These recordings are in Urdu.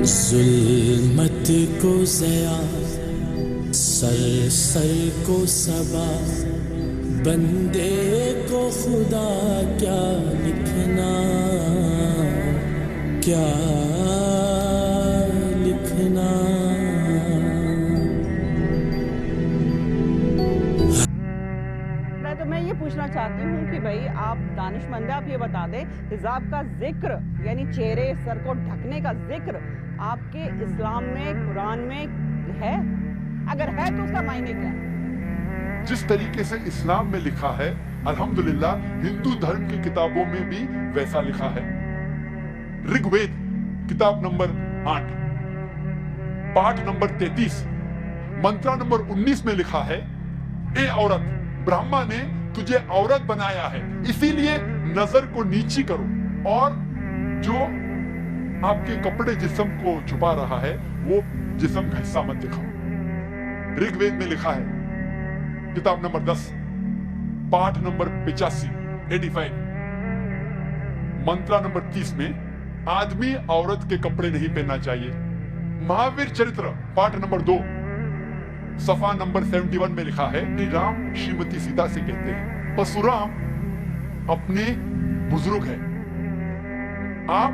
ظلمت کو ضیا سر سر کو صبا بندے کو خدا کیا لکھنا کیا لکھنا. میں یہ پوچھنا چاہتی ہوں کہ بھائی آپ دانش مند ہیں، آپ یہ بتا دیں حجاب کا ذکر یعنی چہرے سر کو ڈھکنے کا ذکر آپ کے اسلام میں قرآن میں ہے؟ اگر ہے تو اس کا معنی کیا ہے؟ جس طریقے سے اسلام میں لکھا ہے الحمدللہ ہندو دھرم کی کتابوں میں بھی ویسا لکھا ہے. رگ وید کتاب نمبر 8 پاٹ نمبر 33 منترا نمبر 19 میں لکھا ہے اے عورت برہما نے تجھے عورت بنایا ہے اسی لیے نظر کو نیچی کرو اور جو آپ کے کپڑے جسم کو چھپا رہا ہے وہ جسم کا حصہ مت دکھاؤ. رگ وید میں لکھا ہے کتاب نمبر 10 پاٹ نمبر 85 منترا نمبر 30 میں آدمی عورت کے کپڑے نہیں پہننا چاہیے. مہاویر چرتر پاٹ نمبر 2 صفحہ نمبر 71 میں لکھا ہے کہ رام شریمتی سیتا سے کہتے ہیں پرشورام اپنے بزرگ ہے آپ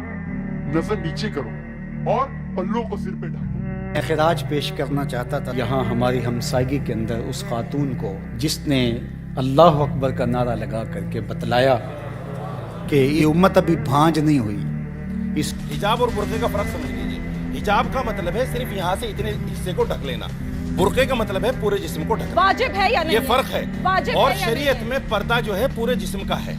نظر نیچے کرو اور پلوں کو سر پہ ڈھکو. میں خراج پیش کرنا چاہتا تھا یہاں ہماری ہمسائیگی کے اندر اس خاتون کو جس نے اللہ اکبر کا نعرہ لگا کر کے بتلایا کہ یہ امت ابھی بھانج نہیں ہوئی. اس حجاب اور برقعے کا فرق سمجھ لیجیے. حجاب کا مطلب ہے صرف یہاں سے اتنے حصے کو ڈھک لینا، برقعے کا مطلب ہے پورے جسم کو ڈھکنا. واجب ہے یا نہیں؟ یہ فرق ہے. اور شریعت میں پردہ جو ہے پورے جسم کا ہے.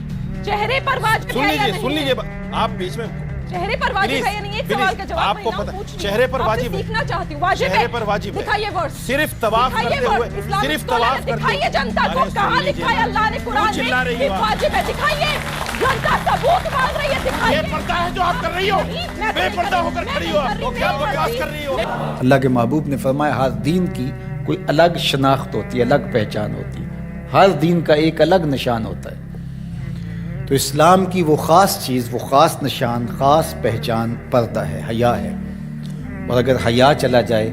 چہرے پر واجب ہے یا نہیں؟ سن لیجیے آپ بیچ میں چہرے پر واجب ہے یا نہیں؟ ایک سوال کا جواب آپ کو پتہ چہرے پر واجب ہے. سیکھنا چاہتی ہوں واجب ہے. چہرے پر واجب ہے. دکھائیے ورڈ. صرف طواف کرتے ہوئے صرف طواف کرتے دکھائیے جنتا کو کہاں لکھا ہے اللہ نے قرآن میں کہ واجب ہے. دکھائیے جنتا ثبوت مانگ رہی ہے. دکھائیے. یہ پردہ ہے جو آپ کر رہی ہو، بے پردہ ہو کر کھڑی ہو. آپ کو کیا بکواس کر رہی ہو؟ اللہ کے محبوب نے فرمایا ہر دین کی کوئی الگ شناخت ہوتی ہے، الگ پہچان ہوتی ہے، ہر دین کا ایک الگ نشان ہوتا ہے. تو اسلام کی وہ خاص چیز، وہ خاص نشان، خاص پہچان پردہ ہے، حیا ہے. اور اگر حیا چلا جائے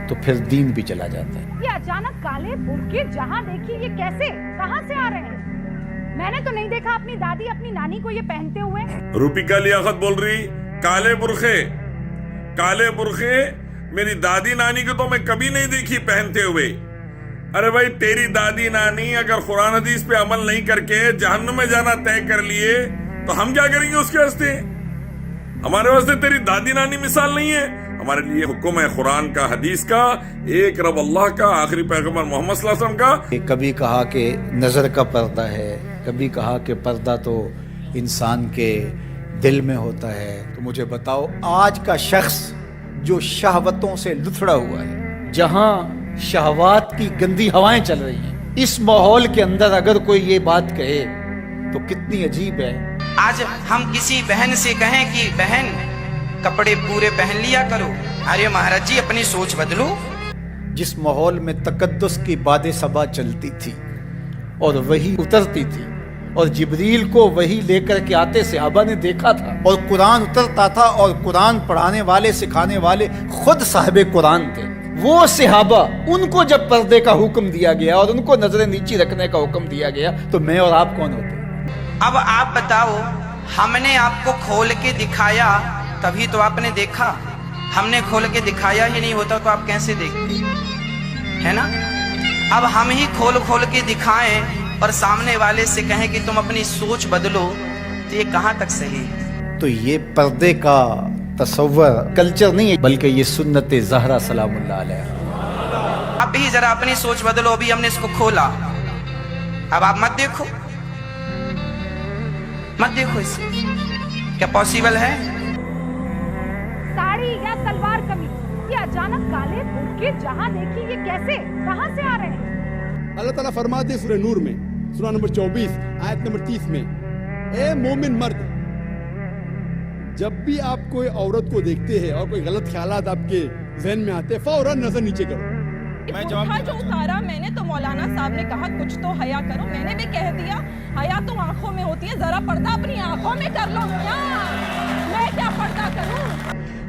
تو پھر دین بھی چلا جاتا ہے. یہ اچانک کالے برقعے جہاں دیکھیے یہ کیسے کہاں سے آ رہے ہیں؟ میں نے تو نہیں دیکھا اپنی دادی اپنی نانی کو یہ پہنتے ہوئے. روپیکا لیاقت بول رہی کالے برقعے میری دادی نانی کو تو میں کبھی نہیں دیکھی پہنتے ہوئے. ارے بھائی تیری دادی نانی اگر قرآن حدیث پہ عمل نہیں کر کے جہنم میں جانا طے کر لیے تو ہم کیا کریں گے اس کے واسطے؟ ہمارے واسطے تیری دادی نانی مثال نہیں ہے. ہمارے لیے حکم ہے قرآن کا، حدیث کا، ایک رب اللہ کا، آخری پیغمبر محمد صلی اللہ علیہ وسلم کا. کبھی کہا کہ نظر کا پردہ ہے، کبھی کہا کہ پردہ تو انسان کے دل میں ہوتا ہے. تو مجھے بتاؤ آج کا شخص جو شہوتوں سے لتھڑا ہوا ہے، جہاں شہوات کی گندی ہوائیں چل رہی ہیں، اس ماحول کے اندر اگر کوئی یہ بات کہے تو کتنی عجیب ہے. آج ہم کسی بہن سے کہیں کہ بہن کپڑے پورے پہن لیا کرو، ارے مہاراج جی اپنی سوچ بدلو. جس ماحول میں تقدس کی باد صبا چلتی تھی اور وہی اترتی تھی اور جبریل کو وہی لے کر کے آتے صحابہ نے دیکھا تھا، اور قرآن اترتا تھا اور قرآن پڑھانے والے سکھانے والے خود صاحب قرآن تھے. وہ صحابہ ان کو جب پردے کا حکم دیا گیا اور ان کو نظریں نیچی رکھنے کا حکم دیا گیا تو میں اور آپ کون ہوتے؟ اب آپ بتاؤ، ہم نے آپ کو کھول کے دکھایا تبھی تو آپ نے دیکھا. ہم نے کھول کے دکھایا ہی نہیں ہوتا تو آپ کیسے دیکھتے ہے نا؟ اب ہم ہی کھول کے دکھائیں اور سامنے والے سے کہیں کہ تم اپنی سوچ بدلو تو یہ کہاں تک صحیح ہے؟ تو یہ پردے کا تصور کلچر نہیں ہے بلکہ یہ سنت زہرا سلام اللہ علیہ. اب بھی ذرا اپنی سوچ بدلو. ابھی ہم نے اس کو کھولا، اب آپ مت دیکھو اس کیا پاسبل ہے؟ ساڑی یا سلوار قمیض یہ اچانک کالے برقعے جہاں دیکھیے یہ کیسے کہاں سے آ رہے ہیں؟ اللہ تعالیٰ فرماتے ہیں سورہ نور میں سورہ نمبر 24 آیت نمبر 30 میں، اے مومن مرد جب بھی آپ کوئی عورت کو دیکھتے ہیں اور کوئی غلط خیالات آپ کے ذہن میں آتے ہیں فوراً نظر نیچے کرو. جو اتارا میں نے تو مولانا صاحب نے کہا کچھ تو حیا کرو. میں نے بھی کہہ دیا حیا تو آنکھوں میں ہوتی ہے، ذرا پردہ اپنی آنکھوں میں کر لو. میں کیا پردہ کروں؟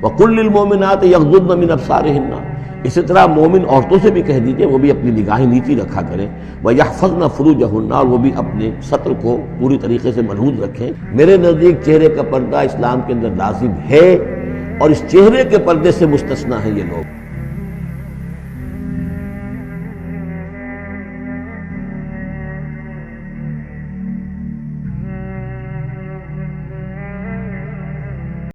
وَقُلْ لِلْمُؤْمِنَاتِ يَغْضُضْنَ مِنْ أَبْصَارِهِنَّ، اسی طرح مومن عورتوں سے بھی کہہ دیجئے وہ بھی اپنی نگاہیں نیچی رکھا کریں، وَيَحْفَظْنَ فُرُوجَهُنَّ، اور وہ بھی اپنے سطر کو پوری طریقے سے محفوظ رکھیں۔ میرے نزدیک چہرے کا پردہ اسلام کے اندر لازم ہے، اور اس چہرے کے پردے سے مستثنا ہیں یہ لوگ۔